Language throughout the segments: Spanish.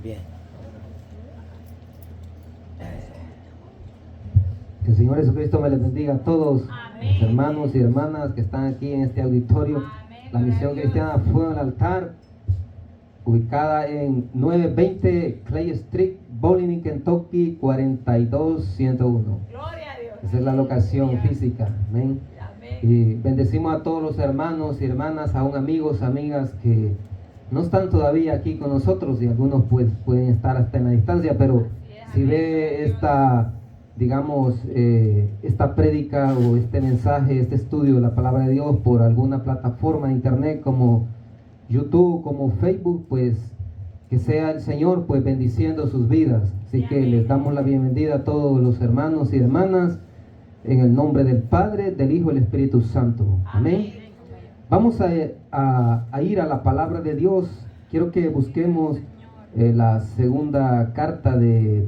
Bien. Que el Señor Jesucristo me les bendiga a todos, Amén. mis hermanos y hermanas que están aquí en este auditorio. Amén. La misión cristiana fue al altar, ubicada en 920 Clay Street, Bowling, Kentucky, 42101. Gloria a Dios. Esa es la locación física. Amén. Amén. Y bendecimos a todos los hermanos y hermanas, aún amigos, amigas que no están todavía aquí con nosotros, y algunos pues pueden estar hasta en la distancia, pero si ve esta, digamos, esta prédica o este mensaje, este estudio de la palabra de Dios por alguna plataforma de internet como YouTube, como Facebook, pues que sea el Señor pues bendiciendo sus vidas. Así que les damos la bienvenida a todos los hermanos y hermanas en el nombre del Padre, del Hijo y del Espíritu Santo. Amén. Vamos a ir a la palabra de Dios. Quiero que busquemos la segunda carta de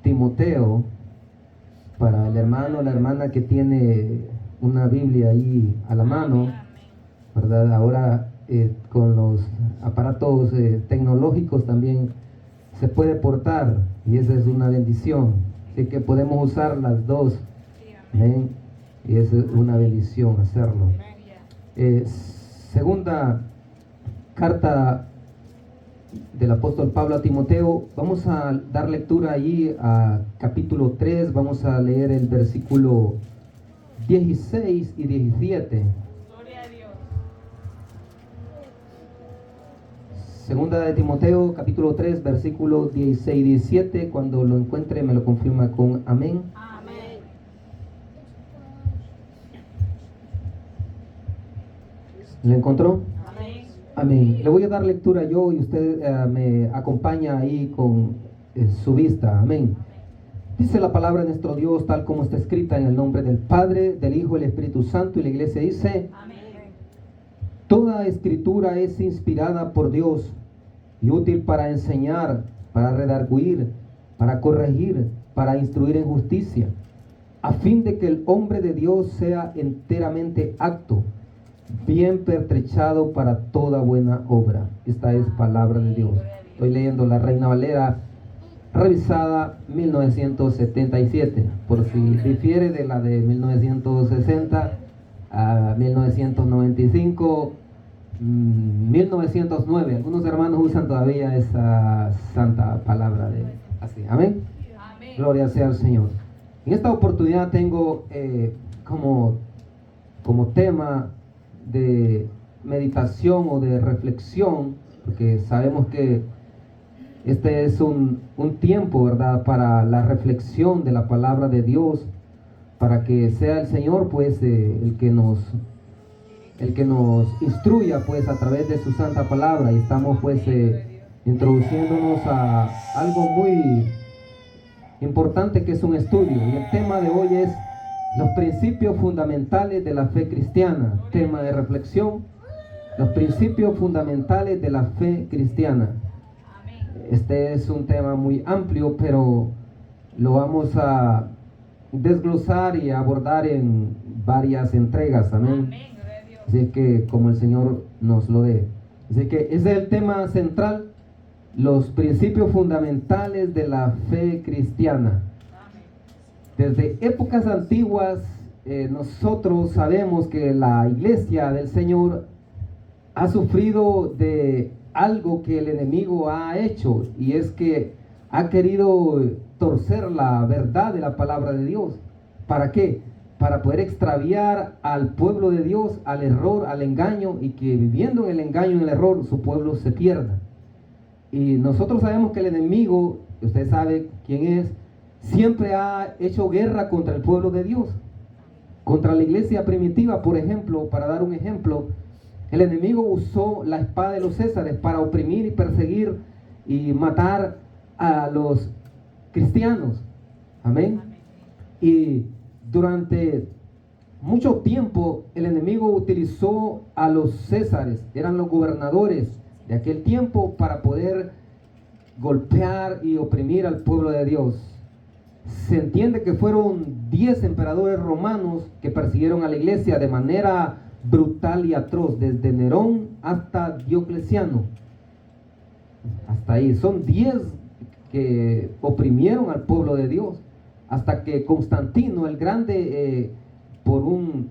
Timoteo, para el hermano o la hermana que tiene una Biblia ahí a la mano, ¿verdad? Ahora con los aparatos tecnológicos también se puede portar, y esa es una bendición. Así que podemos usar las dos. Amén. Y es una bendición hacerlo. Segunda carta del apóstol Pablo a Timoteo. Vamos a dar lectura allí a capítulo 3. Vamos a leer el versículo 16 y 17. Gloria a Dios. Segunda de Timoteo, capítulo 3, versículo 16 y 17. Cuando lo encuentre me lo confirma con amén. Amén. ¿Lo encontró? Amén. Amén. Le voy a dar lectura yo y usted me acompaña ahí con su vista. Amén. Dice la palabra de nuestro Dios tal como está escrita en el nombre del Padre, del Hijo y del Espíritu Santo. Y la iglesia dice: Amén. toda escritura es inspirada por Dios y útil para enseñar, para redarguir, para corregir, para instruir en justicia, a fin de que el hombre de Dios sea enteramente apto, bien pertrechado para toda buena obra. Esta es palabra de Dios. Estoy leyendo la Reina Valera revisada 1977, por si difiere de la de 1960 a 1995, 1909. Algunos hermanos usan todavía esa santa palabra de así. Amén. Amén. Gloria sea al Señor. En esta oportunidad tengo como tema de meditación o de reflexión, porque sabemos que este es un tiempo, ¿verdad?, para la reflexión de la palabra de Dios, para que sea el Señor pues el que nos instruya pues a través de su santa palabra. Y estamos pues introduciéndonos a algo muy importante, que es un estudio, y el tema de hoy es los principios fundamentales de la fe cristiana. Tema de reflexión: los principios fundamentales de la fe cristiana. Este es un tema muy amplio, pero lo vamos a desglosar y abordar en varias entregas. Amén. Amén. Gloria a Dios. Así que como el Señor nos lo dé. Así que ese es el tema central: los principios fundamentales de la fe cristiana. Desde épocas antiguas, nosotros sabemos que la iglesia del Señor ha sufrido de algo que el enemigo ha hecho, y es que ha querido torcer la verdad de la palabra de Dios. ¿Para qué? Para poder extraviar al pueblo de Dios al error, al engaño, y que viviendo en el engaño y en el error su pueblo se pierda. Y nosotros sabemos que el enemigo, usted sabe quién es, siempre ha hecho guerra contra el pueblo de Dios, contra la iglesia primitiva. Por ejemplo, para dar un ejemplo, el enemigo usó la espada de los Césares para oprimir y perseguir y matar a los cristianos. Amén. Y durante mucho tiempo el enemigo utilizó a los Césares, eran los gobernadores de aquel tiempo, para poder golpear y oprimir al pueblo de Dios. Se entiende que fueron 10 emperadores romanos que persiguieron a la iglesia de manera brutal y atroz, desde Nerón hasta Diocleciano. hasta ahí. Son 10 que oprimieron al pueblo de Dios, hasta que Constantino el Grande, por un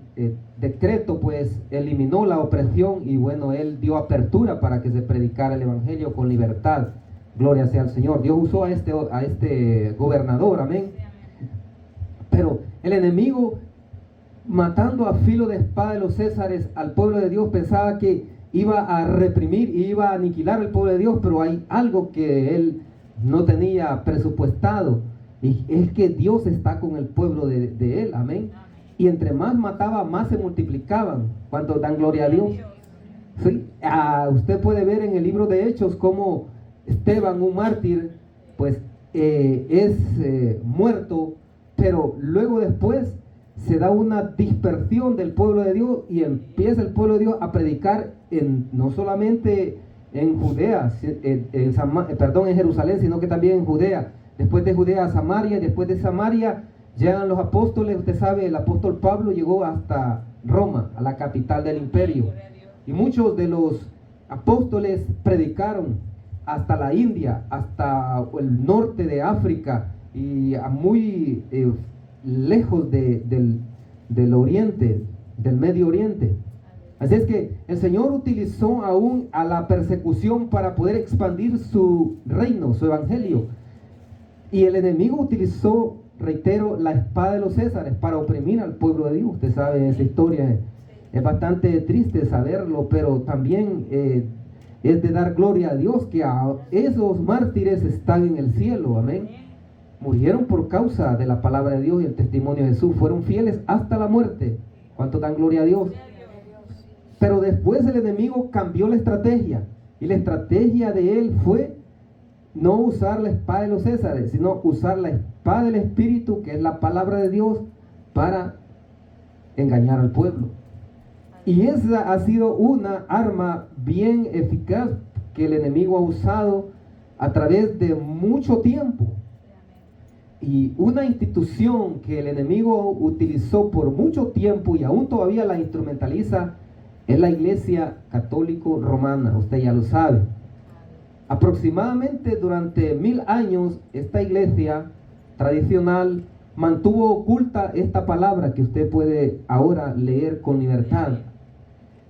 decreto, pues eliminó la opresión, y bueno, él dio apertura para que se predicara el evangelio con libertad. Gloria sea al Señor. Dios usó a este gobernador, amén. Pero el enemigo, matando a filo de espada de los Césares al pueblo de Dios, pensaba que iba a reprimir y iba a aniquilar al pueblo de Dios, pero hay algo que él no tenía presupuestado, y es que Dios está con el pueblo de él, amén. Y entre más mataba, más se multiplicaban. ¿Cuántos dan gloria a Dios? Sí. Usted puede ver en el libro de Hechos cómo Esteban, un mártir, pues es muerto, pero luego después se da una dispersión del pueblo de Dios, y empieza el pueblo de Dios a predicar no solamente en Judea, en Jerusalén, sino que también en Judea. Después de Judea a Samaria, y después de Samaria llegan los apóstoles. Usted sabe, el apóstol Pablo llegó hasta Roma, a la capital del imperio, y muchos de los apóstoles predicaron hasta la India, hasta el norte de África, y a muy lejos del oriente, del Medio Oriente. Así es que el Señor utilizó aún a la persecución para poder expandir su reino, su evangelio. Y el enemigo utilizó, reitero, la espada de los Césares para oprimir al pueblo de Dios. Usted sabe esa historia, es bastante triste saberlo, pero también es de dar gloria a Dios que a esos mártires están en el cielo, amén. Murieron por causa de la palabra de Dios y el testimonio de Jesús, fueron fieles hasta la muerte. ¿Cuánto dan gloria a Dios? Pero después el enemigo cambió la estrategia, y la estrategia de él fue no usar la espada de los Césares, sino usar la espada del Espíritu, que es la palabra de Dios, para engañar al pueblo. Y esa ha sido una arma bien eficaz que el enemigo ha usado a través de mucho tiempo. Y una institución que el enemigo utilizó por mucho tiempo y aún todavía la instrumentaliza es la Iglesia Católico Romana. Usted ya lo sabe. Aproximadamente durante 1000 años esta iglesia tradicional mantuvo oculta esta palabra que usted puede ahora leer con libertad.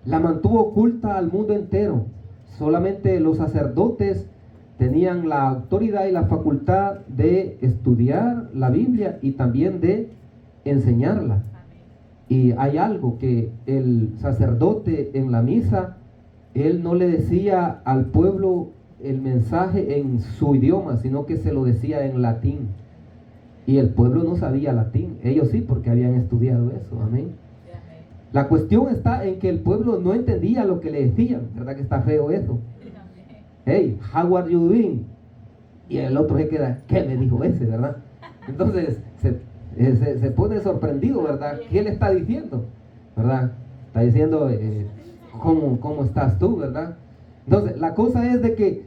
La mantuvo oculta al mundo entero. Solamente los sacerdotes tenían la autoridad y la facultad de estudiar la Biblia y también de enseñarla. Y hay algo que el sacerdote en la misa, él no le decía al pueblo el mensaje en su idioma, sino que se lo decía en latín. Y el pueblo no sabía latín. Ellos sí, porque habían estudiado eso. Amén. La cuestión está en que el pueblo no entendía lo que le decían. ¿Verdad que está feo eso? Hey, how are you doing? Y el otro se queda, ¿qué me dijo ese? ¿Verdad? Entonces se pone sorprendido, ¿verdad? ¿Qué le está diciendo? ¿Verdad? Está diciendo, ¿cómo estás tú? ¿Verdad? Entonces, la cosa es de que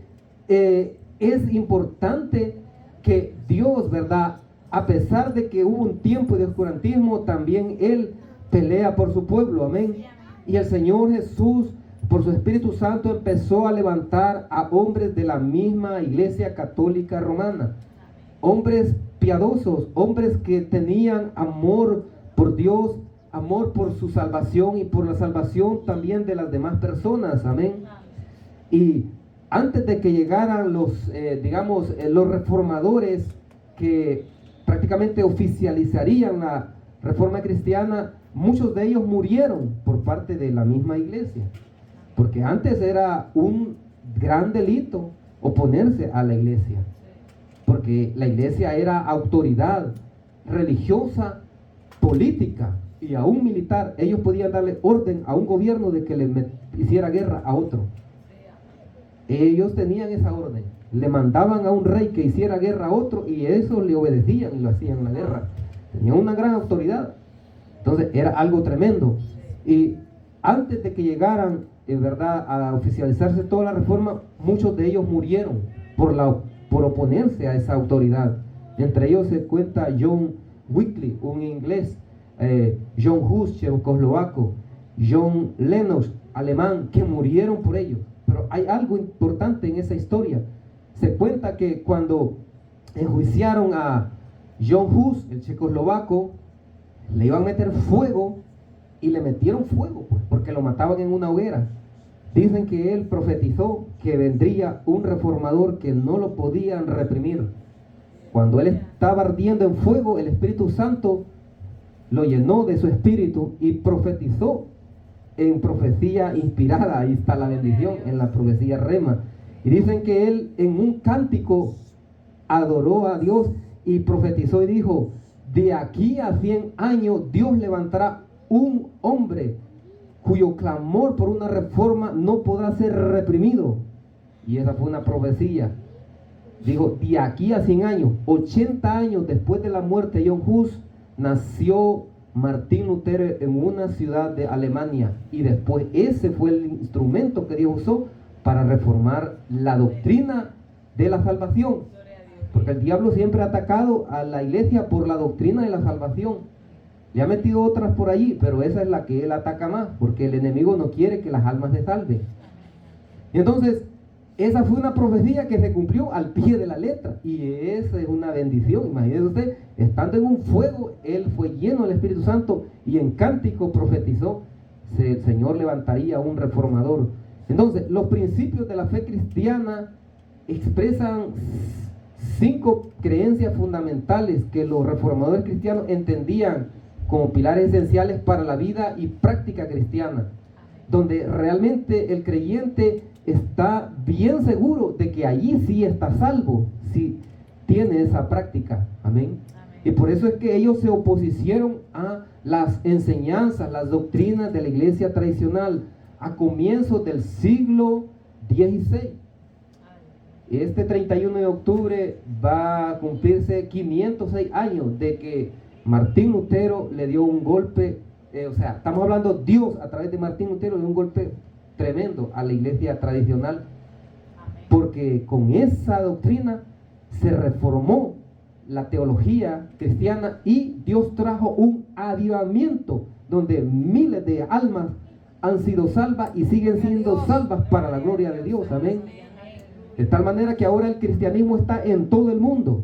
es importante que Dios, ¿verdad? A pesar de que hubo un tiempo de oscurantismo, también Él pelea por su pueblo, amén. Y el Señor Jesús, por su Espíritu Santo, empezó a levantar a hombres de la misma Iglesia Católica Romana, hombres piadosos, hombres que tenían amor por Dios, amor por su salvación y por la salvación también de las demás personas, amén. Y antes de que llegaran los reformadores que prácticamente oficializarían la reforma cristiana, muchos de ellos murieron por parte de la misma iglesia, porque antes era un gran delito oponerse a la iglesia, porque la iglesia era autoridad religiosa, política y aún militar. Ellos podían darle orden a un gobierno de que le hiciera guerra a otro. Ellos tenían esa orden, le mandaban a un rey que hiciera guerra a otro, y eso le obedecían y lo hacían la guerra. Tenían una gran autoridad. Entonces era algo tremendo. Y antes de que llegaran, en verdad, a oficializarse toda la reforma, muchos de ellos murieron por oponerse a esa autoridad. Entre ellos se cuenta John Wycliffe, un inglés, John Hus, checoslovaco, John Lennox, alemán, que murieron por ello. Pero hay algo importante en esa historia. cuenta que cuando enjuiciaron a John Hus, el checoslovaco, le iban a meter fuego y le metieron fuego, pues, porque lo mataban en una hoguera. Dicen que él profetizó que vendría un reformador que no lo podían reprimir. Cuando él estaba ardiendo en fuego, el Espíritu Santo lo llenó de su espíritu y profetizó en profecía inspirada. Ahí está la bendición, en la profecía rema. Y dicen que él en un cántico adoró a Dios y profetizó y dijo: de aquí a 100 años Dios levantará un hombre cuyo clamor por una reforma no podrá ser reprimido. Y esa fue una profecía. Dijo, de aquí a 100 años, 80 años después de la muerte de John Hus, nació Martín Lutero en una ciudad de Alemania. Y después ese fue el instrumento que Dios usó para reformar la doctrina de la salvación. Porque el diablo siempre ha atacado a la iglesia por la doctrina de la salvación. Le ha metido otras por allí, pero esa es la que él ataca más, porque el enemigo no quiere que las almas se salven. Y entonces, esa fue una profecía que se cumplió al pie de la letra, y esa es una bendición. Imagínese usted, estando en un fuego, él fue lleno del Espíritu Santo y en cántico profetizó, el Señor levantaría un reformador. Entonces, los principios de la fe cristiana expresan 5 creencias fundamentales que los reformadores cristianos entendían como pilares esenciales para la vida y práctica cristiana, donde realmente el creyente está bien seguro de que allí sí está salvo, si tiene esa práctica. Amén. Y por eso es que ellos se opusieron a las enseñanzas, las doctrinas de la iglesia tradicional a comienzos del siglo XVI. Este 31 de octubre va a cumplirse 506 años de que Martín Lutero le dio un golpe, o sea, estamos hablando Dios a través de Martín Lutero dio un golpe tremendo a la iglesia tradicional, porque con esa doctrina se reformó la teología cristiana y Dios trajo un avivamiento donde miles de almas han sido salvas y siguen siendo salvas para la gloria de Dios. Amén. De tal manera que ahora el cristianismo está en todo el mundo,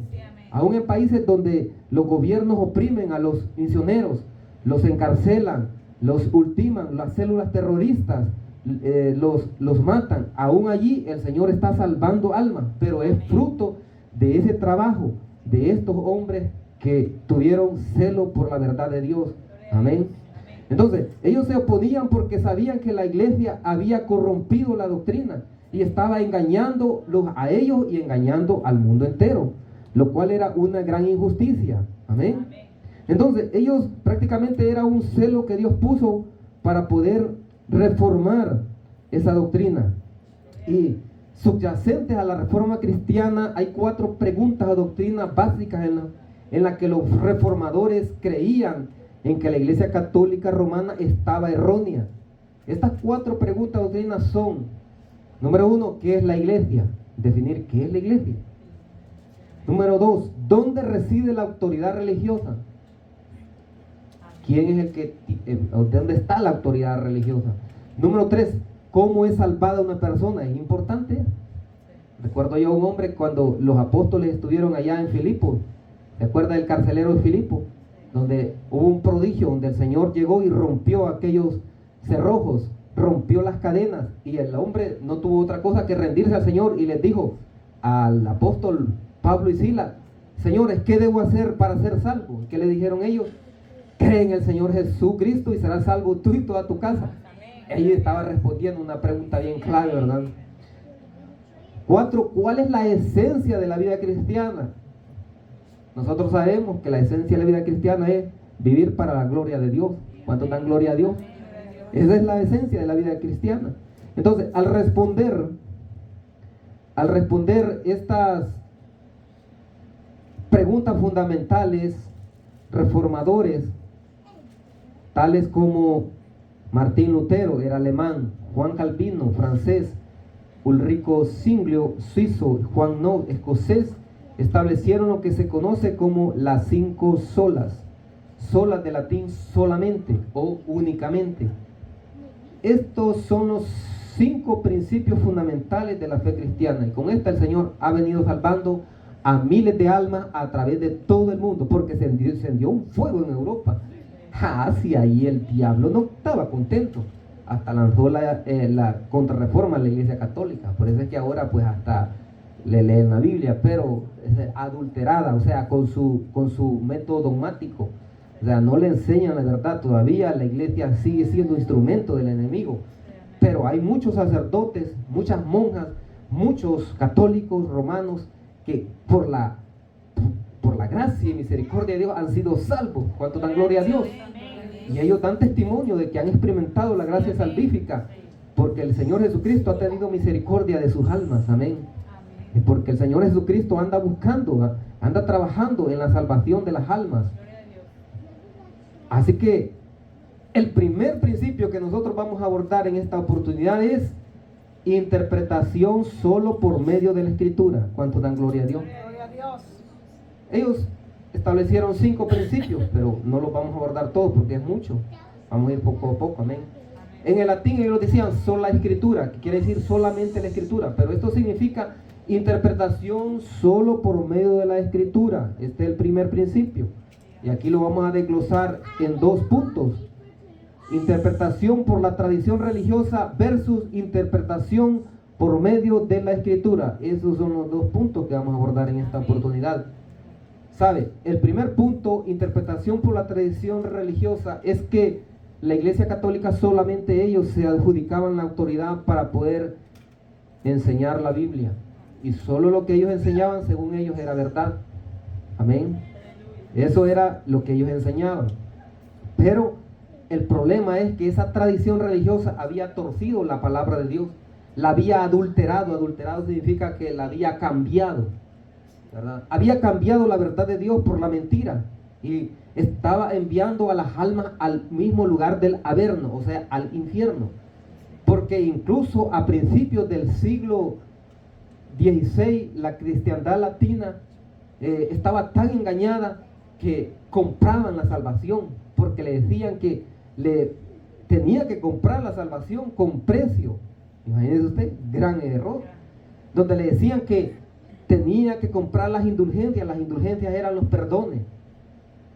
aún en países donde los gobiernos oprimen a los misioneros, los encarcelan, los ultiman, las células terroristas los matan. Aún allí el Señor está salvando almas, pero es fruto de ese trabajo de estos hombres que tuvieron celo por la verdad de Dios. Amén. Entonces, ellos se oponían porque sabían que la iglesia había corrompido la doctrina y estaba engañándolos a ellos y engañando al mundo entero, lo cual era una gran injusticia. Amén. Entonces, ellos prácticamente era un celo que Dios puso para poder reformar esa doctrina. Y subyacentes a la reforma cristiana hay 4 preguntas o doctrinas básicas en las que los reformadores creían en que la iglesia católica romana estaba errónea. Estas 4 preguntas o doctrinas son: número 1, ¿qué es la iglesia? Definir qué es la iglesia. Número 2, ¿dónde reside la autoridad religiosa? ¿Quién es el que, dónde está la autoridad religiosa? Número 3, ¿cómo es salvada una persona? Es importante. Recuerdo yo a un hombre cuando los apóstoles estuvieron allá en Filipo. ¿Se acuerda del carcelero de Filipo? Donde hubo un prodigio, donde el Señor llegó y rompió aquellos cerrojos, rompió las cadenas, y el hombre no tuvo otra cosa que rendirse al Señor y les dijo al apóstol Pablo y Silas: señores, ¿qué debo hacer para ser salvo? ¿Qué le dijeron ellos? Cree en el Señor Jesucristo y serás salvo tú y toda tu casa. Ella estaba respondiendo una pregunta bien clave, ¿verdad? 4, ¿cuál es la esencia de la vida cristiana? Nosotros sabemos que la esencia de la vida cristiana es vivir para la gloria de Dios. ¿Cuánto dan gloria a Dios? Esa es la esencia de la vida cristiana. Entonces, al responder estas preguntas fundamentales, reformadores, tales como Martín Lutero, era alemán; Juan Calvino, francés; Ulrico Zwinglio, suizo; Juan Knox, escocés, establecieron lo que se conoce como las 5 solas. Solas de latín solamente o únicamente. Estos son los 5 principios fundamentales de la fe cristiana. Y con esta el Señor ha venido salvando a miles de almas a través de todo el mundo, porque se encendió un fuego en Europa. Hacia ahí el diablo no estaba contento. Hasta lanzó la contrarreforma a la Iglesia Católica. Por eso es que ahora pues hasta le leen la Biblia, pero es adulterada, o sea, con su método dogmático. O sea, no le enseñan la verdad. Todavía la iglesia sigue siendo instrumento del enemigo. Pero hay muchos sacerdotes, muchas monjas, muchos católicos romanos que por la gracia y misericordia de Dios han sido salvos. ¿Cuánto dan gloria a Dios? Y ellos dan testimonio de que han experimentado la gracia salvífica, porque el Señor Jesucristo ha tenido misericordia de sus almas. Amén. Y porque el Señor Jesucristo anda buscando, anda trabajando en la salvación de las almas. Así que el primer principio que nosotros vamos a abordar en esta oportunidad es interpretación solo por medio de la Escritura. ¿Cuánto dan gloria a Dios? Gloria a Dios. Ellos establecieron 5 principios, pero no los vamos a abordar todos porque es mucho. Vamos a ir poco a poco, amén. En el latín ellos decían sola escritura, que quiere decir solamente la escritura, pero esto significa interpretación solo por medio de la escritura. Este es el primer principio. Y aquí lo vamos a desglosar en 2 puntos. Interpretación por la tradición religiosa versus interpretación por medio de la escritura. Esos son los 2 puntos que vamos a abordar en esta oportunidad. ¿Sabe? El primer punto, interpretación por la tradición religiosa, es que la Iglesia Católica solamente ellos se adjudicaban la autoridad para poder enseñar la Biblia. Y solo lo que ellos enseñaban según ellos era verdad. Amén. Eso era lo que ellos enseñaban. Pero el problema es que esa tradición religiosa había torcido la palabra de Dios. La había adulterado. Adulterado significa que la había cambiado, ¿verdad? Había cambiado la verdad de Dios por la mentira. Y estaba enviando a las almas al mismo lugar del averno, o sea, al infierno. Porque incluso a principios del siglo XVI, la cristiandad latina estaba tan engañada que compraban la salvación, porque le decían que le tenía que comprar la salvación con precio. Imagínese usted, gran error. Donde le decían que tenía que comprar las indulgencias eran los perdones.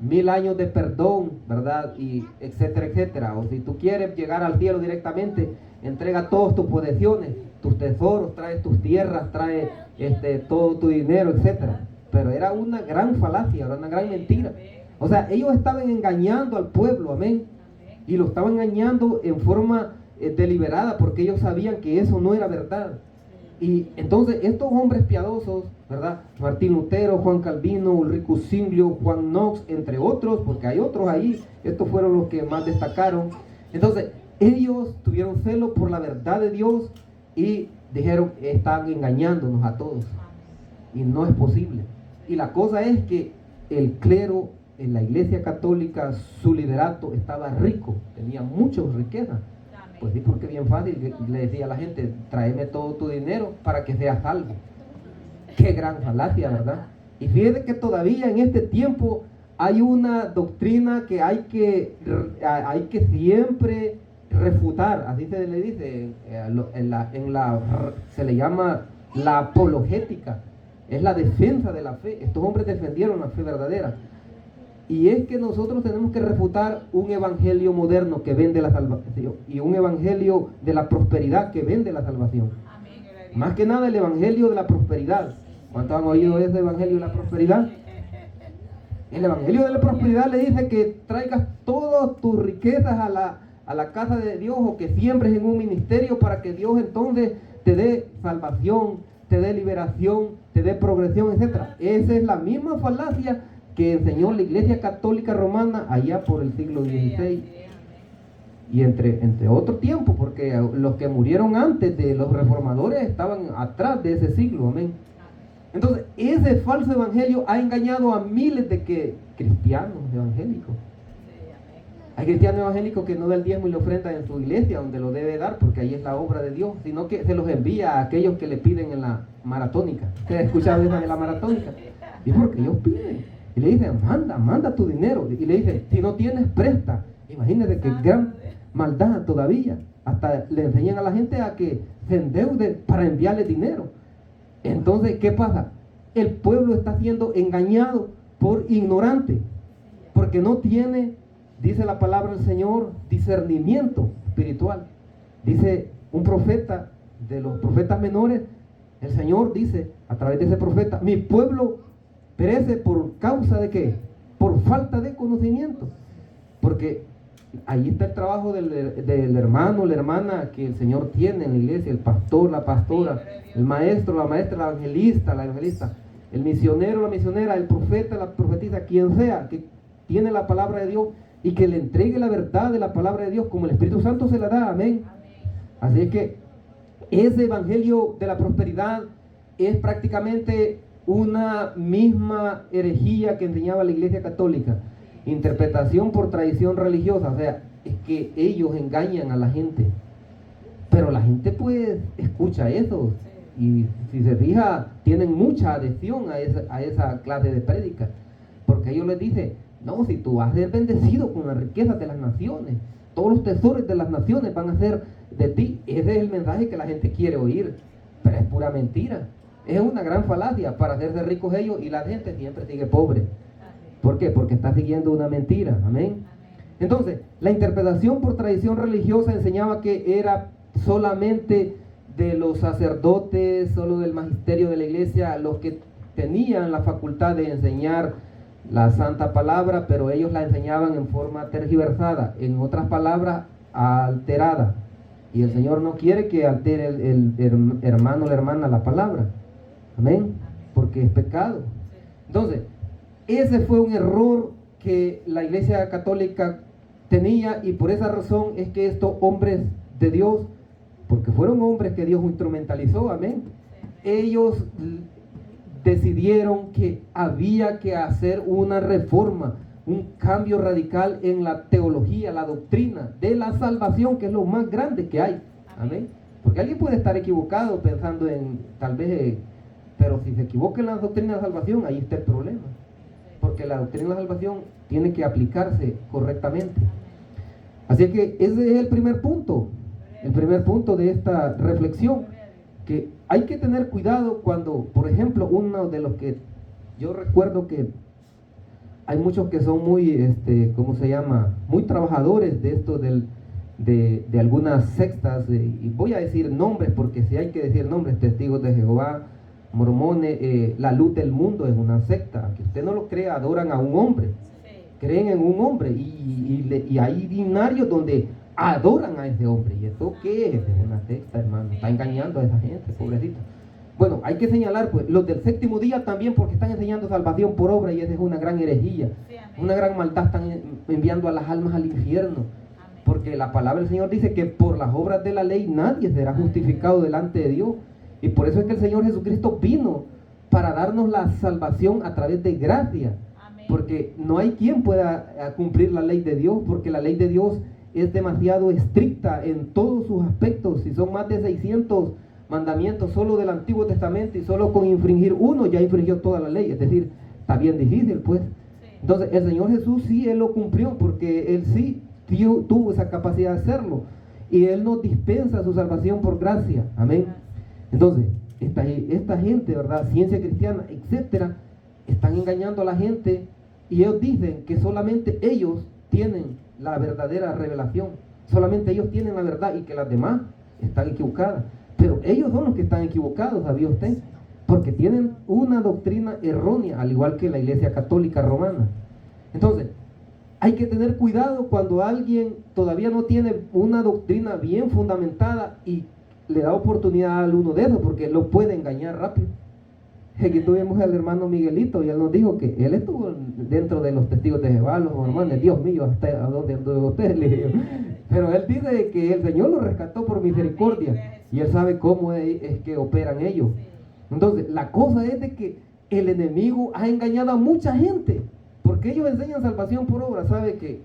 1000 años de perdón, ¿verdad? Y etcétera, etcétera. O si tú quieres llegar al cielo directamente, entrega todas tus posesiones, tus tesoros, trae tus tierras, trae todo tu dinero, etcétera. Pero era una gran falacia, era una gran mentira. O sea, ellos estaban engañando al pueblo, amén. Y lo estaban engañando en forma deliberada, porque ellos sabían que eso no era verdad. Y entonces estos hombres piadosos, ¿verdad? Martín Lutero, Juan Calvino, Ulrico Zwinglio, Juan Knox, entre otros, porque hay otros ahí, estos fueron los que más destacaron. Entonces ellos tuvieron celo por la verdad de Dios y dijeron, están engañándonos a todos. Y no es posible. Y la cosa es que el clero en la Iglesia Católica, su liderato estaba rico, tenía muchas riquezas. Pues sí, porque bien fácil, le decía a la gente, tráeme todo tu dinero para que seas salvo. Qué gran falacia, ¿verdad? Y fíjate que todavía en este tiempo hay una doctrina que hay que siempre refutar, así se le dice, se le llama la apologética, es la defensa de la fe. Estos hombres defendieron la fe verdadera. Y es que nosotros tenemos que refutar un evangelio moderno que vende la salvación y un evangelio de la prosperidad que vende la salvación. Más que nada el evangelio de la prosperidad. ¿Cuántos han oído ese evangelio de la prosperidad? El evangelio de la prosperidad le dice que traigas todas tus riquezas a la casa de Dios, o que siembres en un ministerio para que Dios entonces te dé salvación, te dé liberación, te dé progresión, etc. Esa es la misma falacia que enseñó la Iglesia Católica Romana allá por el siglo XVI. Y entre otro tiempo, porque los que murieron antes de los reformadores estaban atrás de ese siglo, amén. Entonces, ese falso evangelio ha engañado a miles de cristianos evangélicos. Hay cristianos evangélicos que no dan el diezmo y la ofrenda en su iglesia, donde lo debe dar, porque ahí es la obra de Dios, sino que se los envía a aquellos que le piden en la maratónica. ¿Ustedes han escuchado esa de la maratónica? Y porque ellos piden. Y le dicen, manda tu dinero. Y le dicen, si no tienes, presta. Imagínense qué gran maldad todavía. hasta le enseñan a la gente a que se endeude para enviarle dinero. Entonces, ¿qué pasa? El pueblo está siendo engañado por ignorante, porque no tiene, dice la palabra del Señor, discernimiento espiritual. Dice un profeta de los profetas menores, el Señor dice a través de ese profeta: mi pueblo perece por causa de ¿qué? Por falta de conocimiento. Porque ahí está el trabajo del hermano, la hermana que el Señor tiene en la iglesia, el pastor, la pastora, el maestro, la maestra, la evangelista, el misionero, la misionera, el profeta, la profetisa, quien sea que tiene la palabra de Dios y que le entregue la verdad de la palabra de Dios como el Espíritu Santo se la da. Amén. Así es que ese evangelio de la prosperidad es prácticamente una misma herejía que enseñaba la Iglesia Católica. Interpretación por tradición religiosa, o sea, es que ellos engañan a la gente, pero la gente pues escucha eso, y si se fija, tienen mucha adhesión a esa clase de prédica, porque ellos les dicen: no, si tú vas a ser bendecido con las riquezas de las naciones, todos los tesoros de las naciones van a ser de ti. Ese es el mensaje que la gente quiere oír, pero es pura mentira, es una gran falacia para hacerse ricos ellos, y la gente siempre sigue pobre. ¿Por qué? Porque está siguiendo una mentira. Amén. Entonces, la interpretación por tradición religiosa enseñaba que era solamente de los sacerdotes, solo del magisterio de la iglesia, los que tenían la facultad de enseñar la santa palabra, pero ellos la enseñaban en forma tergiversada, en otras palabras, alterada. Y el Señor no quiere que altere el hermano o la hermana la palabra. Amén. Porque es pecado. Entonces, ese fue un error que la Iglesia Católica tenía, y por esa razón es que estos hombres de Dios, porque fueron hombres que Dios instrumentalizó, amén, ellos decidieron que había que hacer una reforma, un cambio radical en la teología, la doctrina de la salvación, que es lo más grande que hay, amén. Porque alguien puede estar equivocado pensando en tal vez, pero si se equivoca en la doctrina de la salvación, ahí está el problema. Porque la doctrina de la salvación tiene que aplicarse correctamente. Así que ese es el primer punto de esta reflexión, que hay que tener cuidado cuando, por ejemplo, uno de los que yo recuerdo que hay muchos que son muy, ¿cómo se llama? Muy trabajadores de esto de algunas sectas, y voy a decir nombres porque si hay que decir nombres: Testigos de Jehová, mormones, la luz del mundo es una secta, que usted no lo crea, adoran a un hombre, creen en un hombre, y hay dinarios donde adoran a ese hombre. ¿Y eso qué es? Es una secta, hermano, está engañando a esa gente, pobrecita. Bueno, hay que señalar pues los del séptimo día también, porque están enseñando salvación por obra, y esa es una gran herejía, una gran maldad. Están enviando a las almas al infierno, porque la palabra del Señor dice que por las obras de la ley nadie será justificado delante de Dios. Y por eso es que el Señor Jesucristo vino para darnos la salvación a través de gracia. Amén. Porque no hay quien pueda cumplir la ley de Dios, porque la ley de Dios es demasiado estricta en todos sus aspectos. Si son más de 600 mandamientos solo del Antiguo Testamento, y solo con infringir uno ya infringió toda la ley. Es decir, está bien difícil pues. Entonces el Señor Jesús sí, Él lo cumplió, porque Él sí tuvo esa capacidad de hacerlo, y Él nos dispensa su salvación por gracia. Amén. Entonces, esta gente, ¿verdad? Ciencia cristiana, etcétera, están engañando a la gente, y ellos dicen que solamente ellos tienen la verdadera revelación, solamente ellos tienen la verdad, y que las demás están equivocadas. Pero ellos son los que están equivocados, ¿sabía usted? Porque tienen una doctrina errónea, al igual que la Iglesia Católica Romana. Entonces, hay que tener cuidado cuando alguien todavía no tiene una doctrina bien fundamentada y le da oportunidad al uno de esos, porque lo puede engañar rápido. Aquí tuvimos al hermano Miguelito, y él nos dijo que él estuvo dentro de los Testigos de Jehová, los mormones. Dios mío, ¿hasta a dónde ustedes? Le digo. Pero él dice que el Señor lo rescató por misericordia, y él sabe cómo es que operan ellos. Entonces, la cosa es de que el enemigo ha engañado a mucha gente, porque ellos enseñan salvación por obra. Sabe que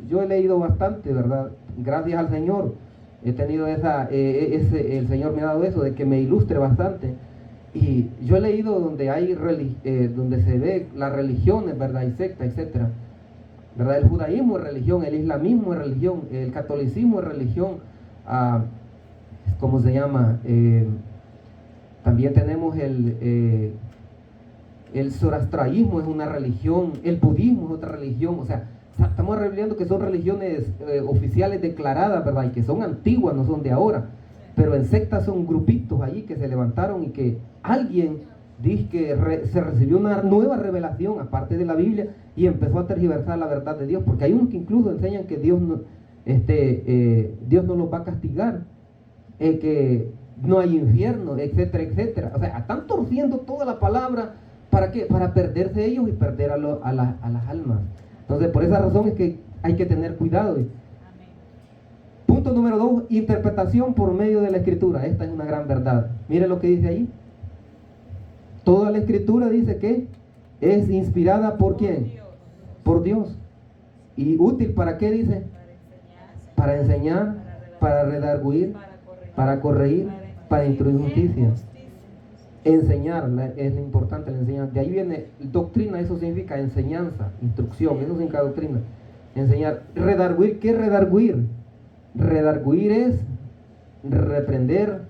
yo he leído bastante, ¿verdad? Gracias al Señor he tenido el Señor me ha dado eso, de que me ilustre bastante. Y yo he leído donde hay donde se ve las religiones, ¿verdad? Y sectas, etcétera, ¿verdad? El judaísmo es religión, el islamismo es religión, el catolicismo es religión, ¿cómo se llama? También tenemos el zoroastrianismo, es una religión, el budismo es otra religión, o sea, estamos revelando que son religiones oficiales declaradas, ¿verdad? Y que son antiguas, no son de ahora, pero en sectas son grupitos allí que se levantaron y que alguien dice que se recibió una nueva revelación aparte de la Biblia y empezó a tergiversar la verdad de Dios, porque hay unos que incluso enseñan que Dios no los va a castigar, que no hay infierno, etcétera, etcétera. O sea, están torciendo toda la palabra. ¿Para qué? Para perderse ellos y perder a las almas. Entonces, por esa razón es que hay que tener cuidado. Amén. Punto número 2, interpretación por medio de la Escritura. Esta es una gran verdad. Mire lo que dice ahí. Toda la Escritura dice que es inspirada ¿por quién? Dios. Por Dios. ¿Y útil para qué dice? Para enseñar. Para enseñar, para redarguir, para corregir, para instruir justicia. Enseñar es importante, la enseñanza. De ahí viene doctrina, eso significa enseñanza, instrucción, eso significa doctrina. Enseñar. Redarguir, ¿qué es redarguir? Redarguir es reprender,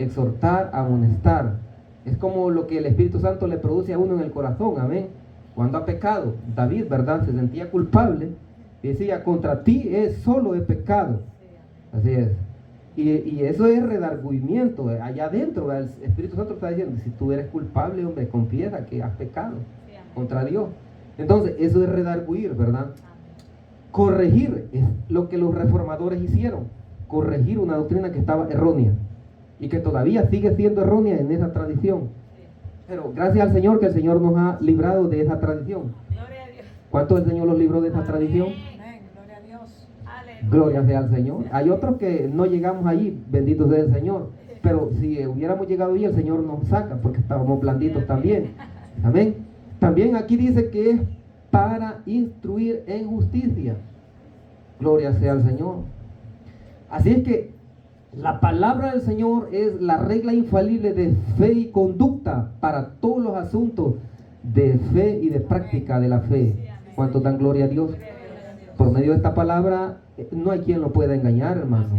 exhortar, amonestar. Es como lo que el Espíritu Santo le produce a uno en el corazón, amén. Cuando ha pecado, David, ¿verdad? Se sentía culpable y decía, contra ti solo he pecado. Así es. Y eso es redargüimiento, allá adentro, el Espíritu Santo está diciendo, si tú eres culpable, hombre, confiesa que has pecado contra Dios. Entonces, eso es redargüir, ¿verdad? Corregir es lo que los reformadores hicieron, corregir una doctrina que estaba errónea y que todavía sigue siendo errónea en esa tradición. Pero gracias al Señor que el Señor nos ha librado de esa tradición. Gloria a Dios. ¿Cuánto el Señor los libró de esa tradición? Amén. Gloria a Dios. Aleluya. Gloria sea al Señor. Hay otros que no llegamos allí, bendito sea el Señor. Pero si hubiéramos llegado allí, el Señor nos saca porque estábamos blanditos también. Amén. También aquí dice que es para instruir en justicia. Gloria sea al Señor. Así es que la palabra del Señor es la regla infalible de fe y conducta para todos los asuntos de fe y de práctica de la fe. ¿Cuántos dan gloria a Dios? Por medio de esta palabra no hay quien lo pueda engañar, hermano.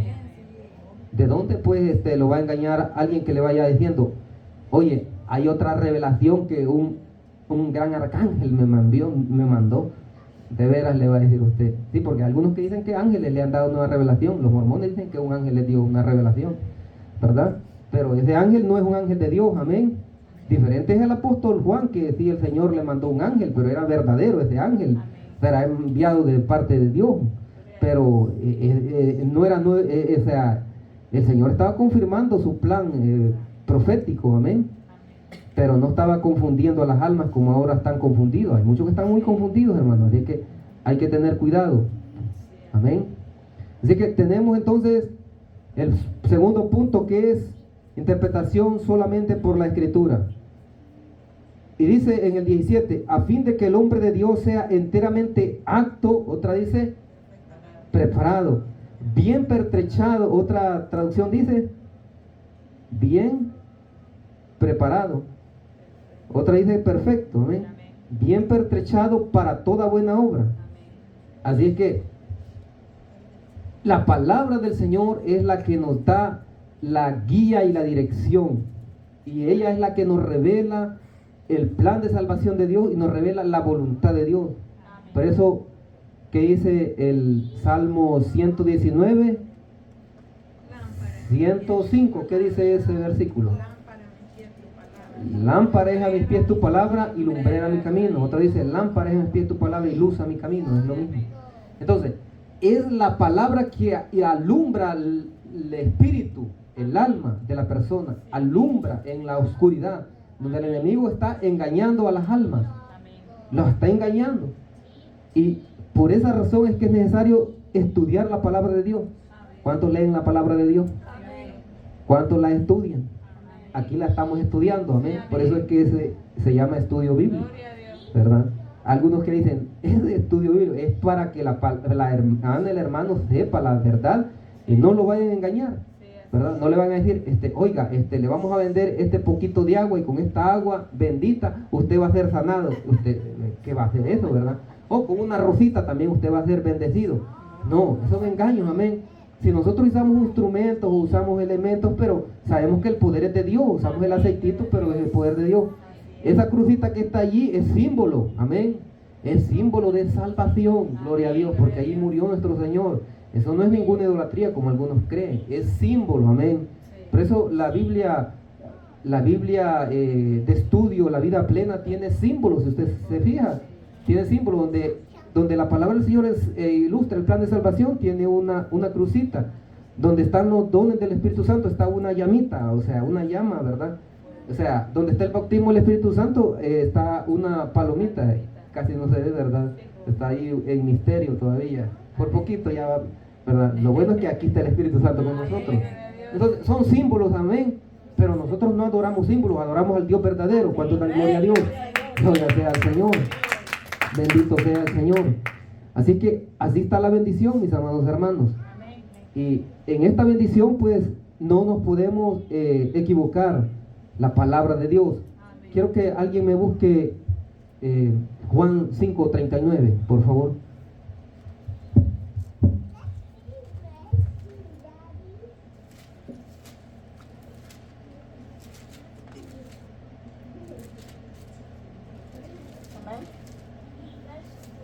¿De dónde pues lo va a engañar alguien que le vaya diciendo, oye, hay otra revelación que un gran arcángel me mandó? De veras le va a decir usted. Sí, porque algunos que dicen que ángeles le han dado una revelación, los mormones dicen que un ángel les dio una revelación, ¿verdad? Pero ese ángel no es un ángel de Dios, amén. Diferente es el apóstol Juan, que sí, el Señor le mandó un ángel, pero era verdadero ese ángel, era enviado de parte de Dios, pero o sea, el Señor estaba confirmando su plan profético, amén. Pero no estaba confundiendo a las almas como ahora están confundidos. Hay muchos que están muy confundidos, hermanos, así que hay que tener cuidado, amén. Así que tenemos entonces el segundo punto, que es interpretación solamente por la Escritura. Y dice en el 17, a fin de que el hombre de Dios sea enteramente apto, otra dice, preparado, bien pertrechado, otra traducción dice, bien preparado, otra dice perfecto, ¿eh? Bien pertrechado para toda buena obra. Así es que la palabra del Señor es la que nos da la guía y la dirección, y ella es la que nos revela el plan de salvación de Dios y nos revela la voluntad de Dios. Por eso que dice el Salmo 119, 105, ¿qué dice ese versículo? Lámpara es a mis pies tu palabra y lumbrera mi camino. Otra dice, lámpara es a mis pies tu palabra y luz a mi camino. Es lo mismo. Entonces, es la palabra que alumbra el espíritu, el alma de la persona, alumbra en la oscuridad, donde el enemigo está engañando a las almas, los está engañando. Y por esa razón es que es necesario estudiar la palabra de Dios. ¿Cuántos leen la palabra de Dios? ¿Cuántos la estudian? Aquí la estamos estudiando, amén. Por eso es que se llama estudio bíblico, ¿verdad? Algunos que dicen, ese estudio bíblico es para que la hermana, el hermano sepa la verdad y no lo vayan a engañar, ¿verdad? No le van a decir, oiga, le vamos a vender este poquito de agua y con esta agua bendita usted va a ser sanado. Usted, ¿qué va a hacer eso, verdad? O con una rosita también usted va a ser bendecido. No, esos engaños, amén. si nosotros usamos instrumentos o usamos elementos, pero sabemos que el poder es de Dios, usamos el aceitito, pero es el poder de Dios. Esa crucita que está allí es símbolo, amén. Es símbolo de salvación, gloria a Dios, porque ahí murió nuestro Señor. Eso no es ninguna idolatría como algunos creen, es símbolo, amén. Por eso la Biblia de estudio, la vida plena, tiene símbolos, si usted se fija, tiene símbolos donde la palabra del Señor ilustra el plan de salvación, tiene una crucita. Donde están los dones del Espíritu Santo está una llamita, o sea, una llama, ¿verdad? O sea, donde está el bautismo del Espíritu Santo está una palomita, casi no se ve, ¿verdad? Está ahí en misterio todavía, por poquito ya va, ¿verdad? Lo bueno es que aquí está el Espíritu Santo con nosotros. Entonces, son símbolos, amén, pero nosotros no adoramos símbolos, adoramos al Dios verdadero. ¿Cuánto da gloria a Dios? Gloria sea al Señor, bendito sea el Señor. Así que así está la bendición, mis amados hermanos. Y en esta bendición, pues, no nos podemos equivocar. La palabra de Dios. Quiero que alguien me busque Juan 5:39, por favor.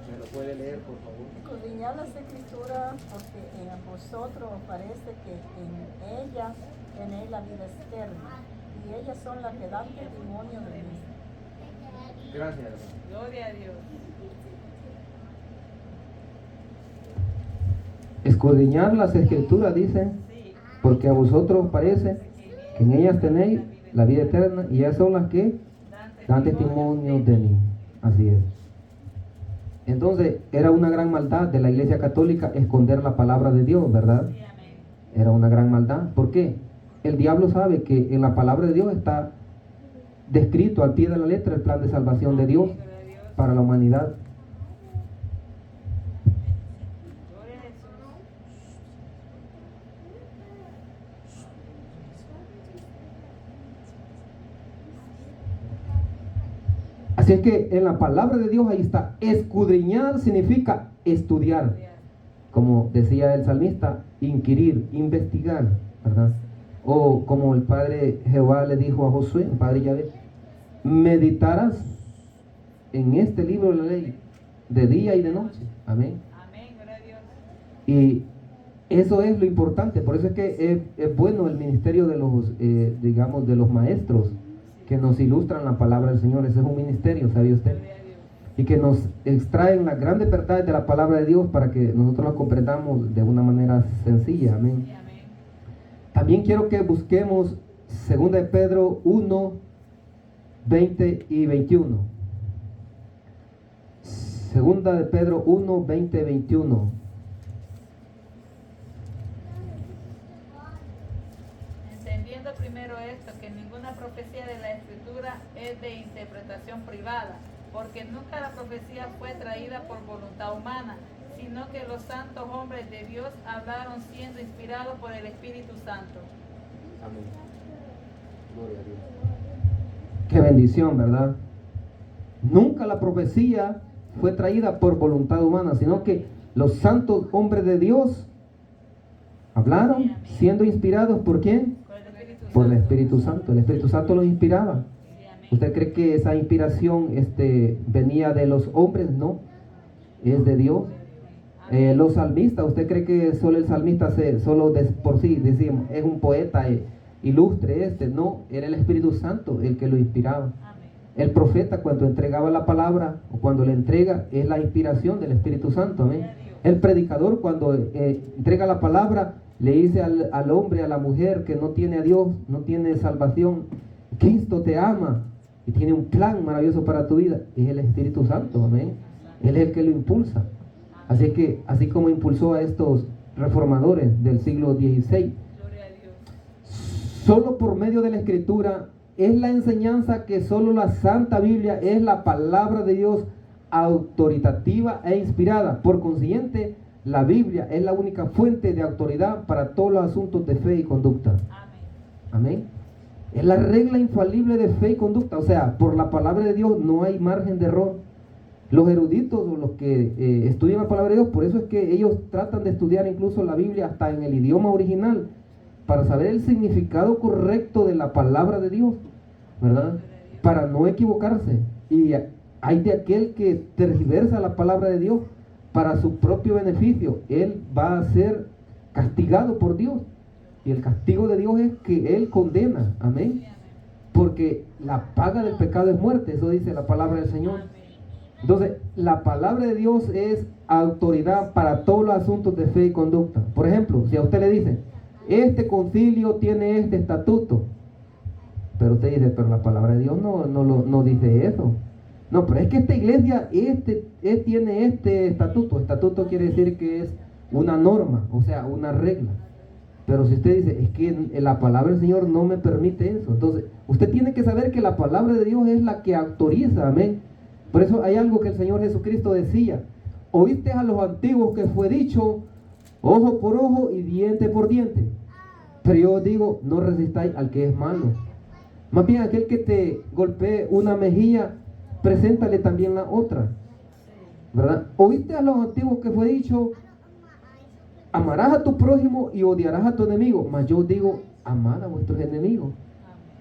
¿Me lo puede leer, por favor? Escudriñad las Escrituras, porque en vosotros parece que en ella tenéis la vida eterna, y ellas son las que dan testimonio de mí. Gracias. Gloria a Dios. Escudriñar las Escrituras, dice, porque a vosotros parece que en ellas tenéis la vida eterna, y ellas son las que dan testimonio de mí. Así es. Entonces, era una gran maldad de la Iglesia Católica esconder la palabra de Dios, ¿verdad? Era una gran maldad. ¿Por qué? El diablo sabe que en la palabra de Dios está descrito al pie de la letra el plan de salvación de Dios para la humanidad. Así es que en la palabra de Dios ahí está. Escudriñar significa estudiar. Como decía el salmista, inquirir, investigar, ¿verdad? O como el Padre Jehová le dijo a Josué, el Padre Yahvé, meditarás en este libro de la ley de día y de noche. Amén. Amén, gloria a Dios. Y eso es lo importante. Por eso es que es bueno el ministerio de los, digamos, de los maestros que nos ilustran la palabra del Señor. Ese es un ministerio, ¿sabía usted? Y que nos extraen las grandes verdades de la palabra de Dios para que nosotros la comprendamos de una manera sencilla. Amén. También quiero que busquemos 2 de Pedro 1, 20 y 21. 2 de Pedro 1, 20 y 21. Entendiendo primero esto, que ninguna profecía de la Escritura es de interpretación privada, porque nunca la profecía fue traída por voluntad humana, sino que los santos hombres de Dios hablaron siendo inspirados por el Espíritu Santo. Amén. Gloria a Dios. Qué bendición, ¿verdad? Nunca la profecía fue traída por voluntad humana, sino que los santos hombres de Dios hablaron siendo inspirados ¿por quién? Por el Espíritu Santo. El Espíritu Santo los inspiraba. ¿Usted cree que esa inspiración venía de los hombres? No, es de Dios. Los salmistas, ¿usted cree que solo el salmista por sí decimos es un poeta ilustre? No, era el Espíritu Santo el que lo inspiraba. El profeta, cuando entregaba la palabra o cuando le entrega, es la inspiración del Espíritu Santo. Amén. El predicador, cuando entrega la palabra, le dice al hombre, a la mujer que no tiene a Dios, no tiene salvación: Cristo te ama y tiene un plan maravilloso para tu vida. Es el Espíritu Santo. Amén. Él es el que lo impulsa. Así que, así como impulsó a estos reformadores del siglo XVI, solo por medio de la Escritura es la enseñanza que solo la Santa Biblia es la palabra de Dios autoritativa e inspirada. Por consiguiente, la Biblia es la única fuente de autoridad para todos los asuntos de fe y conducta. Amén. Es la regla infalible de fe y conducta. O sea, por la palabra de Dios no hay margen de error. Los eruditos o los que estudian la palabra de Dios, por eso es que ellos tratan de estudiar incluso la Biblia hasta en el idioma original, para saber el significado correcto de la palabra de Dios, ¿verdad? Para no equivocarse. Y hay de aquel que tergiversa la palabra de Dios para su propio beneficio. Él va a ser castigado por Dios. Y el castigo de Dios es que Él condena. Amén. Porque la paga del pecado es muerte. Eso dice la palabra del Señor. Entonces, la palabra de Dios es autoridad para todos los asuntos de fe y conducta. Por ejemplo, si a usted le dicen, este concilio tiene este estatuto, pero usted dice, pero la palabra de Dios no dice eso. No, pero es que esta iglesia tiene este estatuto. Estatuto quiere decir que es una norma, o sea, una regla. Pero si usted dice, es que la palabra del Señor no me permite eso, entonces usted tiene que saber que la palabra de Dios es la que autoriza. Amén. Por eso hay algo que el Señor Jesucristo decía: oíste a los antiguos que fue dicho, ojo por ojo y diente por diente. Pero yo os digo, no resistáis al que es malo. Más bien, aquel que te golpee una mejilla, preséntale también la otra, ¿verdad? Oíste a los antiguos que fue dicho, amarás a tu prójimo y odiarás a tu enemigo. Mas yo os digo, amad a vuestros enemigos.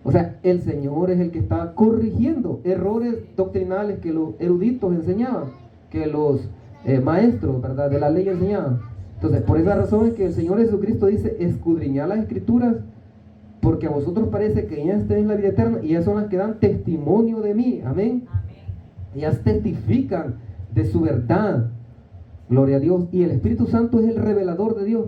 O sea, el Señor es el que está corrigiendo errores doctrinales que los eruditos enseñaban, que los maestros, ¿verdad?, de la ley enseñaban. Entonces, por esa razón es que el Señor Jesucristo dice, escudriñad las Escrituras, porque a vosotros parece que ellas tenéis la vida eterna, y ellas son las que dan testimonio de mí. Amén. Ellas testifican de su verdad. Gloria a Dios. Y el Espíritu Santo es el revelador de Dios.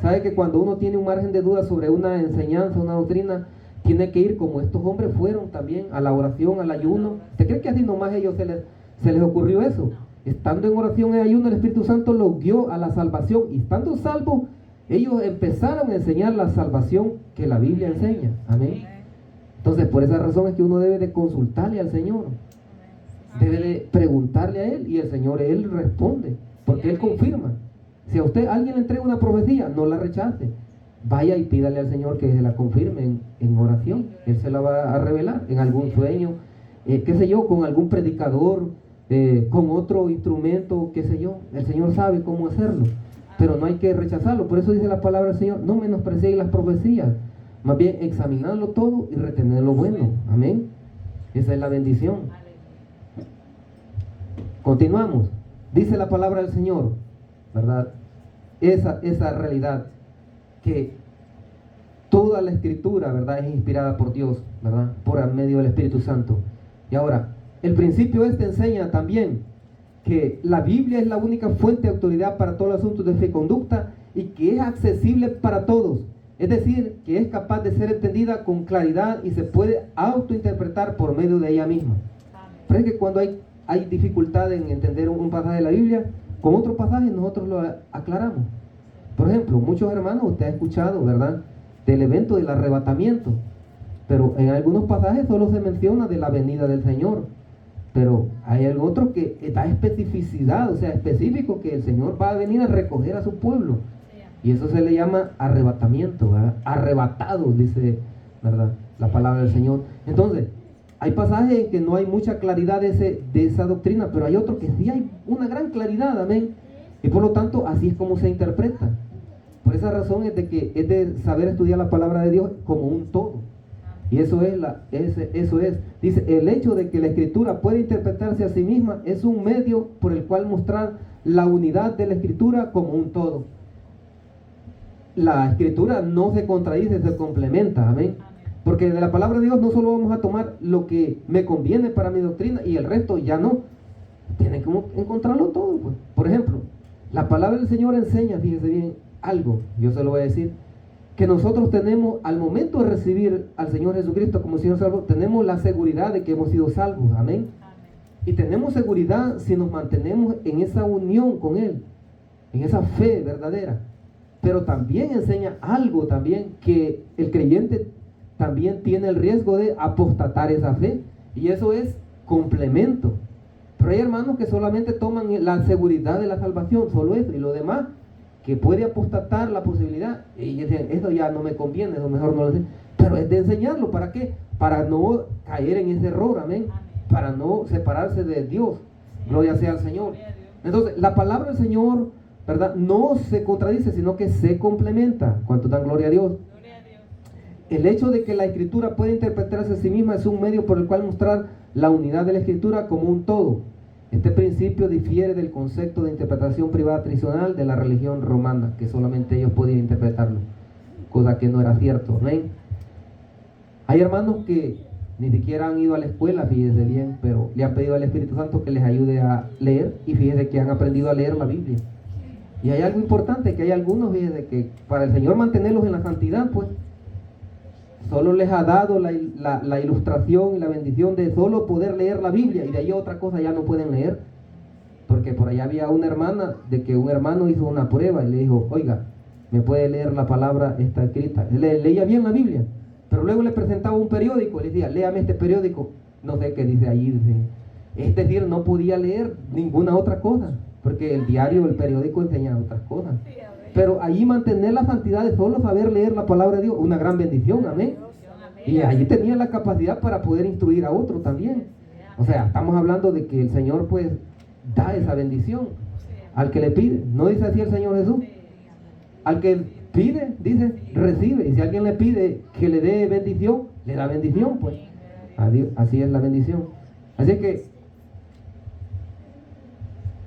Sabe que cuando uno tiene un margen de duda sobre una enseñanza, una doctrina, tiene que ir como estos hombres fueron también a la oración, al ayuno. ¿Usted cree que así nomás a ellos se les ocurrió eso? Estando en oración y ayuno, el Espíritu Santo los guió a la salvación, y estando salvos, ellos empezaron a enseñar la salvación que la Biblia enseña. Amén. Entonces, por esa razón es que uno debe de consultarle al Señor, debe de preguntarle a Él, y el Señor, Él responde, porque Él confirma. Si a usted alguien le entrega una profecía, no la rechace, vaya y pídale al Señor que se la confirme en oración. Él se la va a revelar en algún sueño, qué sé yo, con algún predicador, con otro instrumento, qué sé yo. El Señor sabe cómo hacerlo, pero no hay que rechazarlo. Por eso dice la palabra del Señor, no menospreciéis las profecías, más bien examinadlo todo y retener lo bueno. Amén. Esa es la bendición. Continuamos. Dice la palabra del Señor, ¿verdad? Esa realidad, que toda la Escritura, ¿verdad?, es inspirada por Dios, ¿verdad?, por medio del Espíritu Santo. Y ahora, el principio enseña también que la Biblia es la única fuente de autoridad para todos los asuntos de fe y conducta, y que es accesible para todos. Es decir, que es capaz de ser entendida con claridad y se puede autointerpretar por medio de ella misma. Pero es que cuando hay dificultad en entender un pasaje de la Biblia, con otro pasaje nosotros lo aclaramos. Por ejemplo, muchos hermanos, usted ha escuchado, ¿verdad?, del evento del arrebatamiento, pero en algunos pasajes solo se menciona de la venida del Señor, pero hay otro que da especificidad, o sea, específico, que el Señor va a venir a recoger a su pueblo, y eso se le llama arrebatamiento, ¿verdad? Arrebatados, dice, ¿verdad?, la palabra del Señor. Entonces, hay pasajes en que no hay mucha claridad de esa doctrina, pero hay otros que sí hay una gran claridad. Amén. Y por lo tanto, así es como se interpreta. Por esa razón es de saber estudiar la palabra de Dios como un todo. Y eso es. Dice, el hecho de que la Escritura puede interpretarse a sí misma es un medio por el cual mostrar la unidad de la Escritura como un todo. La Escritura no se contradice, se complementa. Amén. Porque de la palabra de Dios no solo vamos a tomar lo que me conviene para mi doctrina y el resto ya no. Tienen que encontrarlo todo, pues. Por ejemplo, la palabra del Señor enseña, fíjense bien, algo, yo se lo voy a decir, que nosotros tenemos, al momento de recibir al Señor Jesucristo como Señor Salvador, tenemos la seguridad de que hemos sido salvos. Amén. Y tenemos seguridad si nos mantenemos en esa unión con Él, en esa fe verdadera. Pero también enseña algo también, que el creyente también tiene el riesgo de apostatar esa fe, y eso es complemento. Pero hay hermanos que solamente toman la seguridad de la salvación, solo eso, y lo demás, que puede apostatar la posibilidad, y dicen, eso ya no me conviene, eso mejor no lo sé. Pero es de enseñarlo, ¿para qué? Para no caer en ese error, amén, para no separarse de Dios. Gloria sea al Señor. Entonces, la palabra del Señor, ¿verdad?, no se contradice, sino que se complementa. ¿Cuánto dan gloria a Dios? El hecho de que la Escritura puede interpretarse a sí misma es un medio por el cual mostrar la unidad de la Escritura como un todo. Este principio difiere del concepto de interpretación privada tradicional de la religión romana, que solamente ellos podían interpretarlo, cosa que no era cierto. ¿Amén? Hay hermanos que ni siquiera han ido a la escuela, fíjense bien, pero le han pedido al Espíritu Santo que les ayude a leer, y fíjense que han aprendido a leer la Biblia. Y hay algo importante, que hay algunos, fíjense, que para el Señor mantenerlos en la santidad, pues solo les ha dado la ilustración y la bendición de solo poder leer la Biblia, y de ahí otra cosa ya no pueden leer. Porque por allá había una hermana, de que un hermano hizo una prueba y le dijo: oiga, ¿me puede leer la palabra esta escrita? Leía bien la Biblia, pero luego le presentaba un periódico, le decía: léame este periódico. No sé qué dice allí, dice. Es decir, no podía leer ninguna otra cosa, porque el diario, el periódico enseña otras cosas. Pero allí mantener la santidad de solo saber leer la palabra de Dios, una gran bendición, amén. Y allí tenía la capacidad para poder instruir a otro también. O sea, estamos hablando de que el Señor pues da esa bendición al que le pide. ¿No dice así el Señor Jesús? Al que pide, dice, recibe. Y si alguien le pide que le dé bendición, le da bendición, pues. Así es la bendición. Así que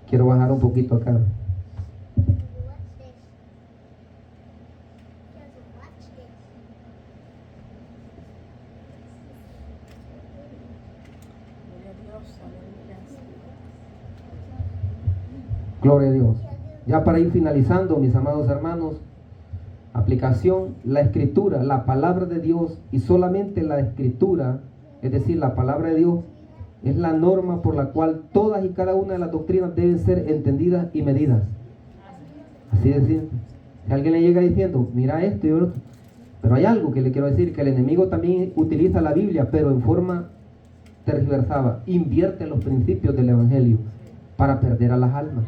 quiero bajar un poquito acá. Gloria a Dios. Ya para ir finalizando, mis amados hermanos, aplicación: la Escritura, la palabra de Dios, y solamente la Escritura, es decir, la palabra de Dios, es la norma por la cual todas y cada una de las doctrinas deben ser entendidas y medidas. Así de simple. Si alguien le llega diciendo: mira esto y otro, pero hay algo que le quiero decir, que el enemigo también utiliza la Biblia, pero en forma tergiversada, invierte los principios del Evangelio para perder a las almas,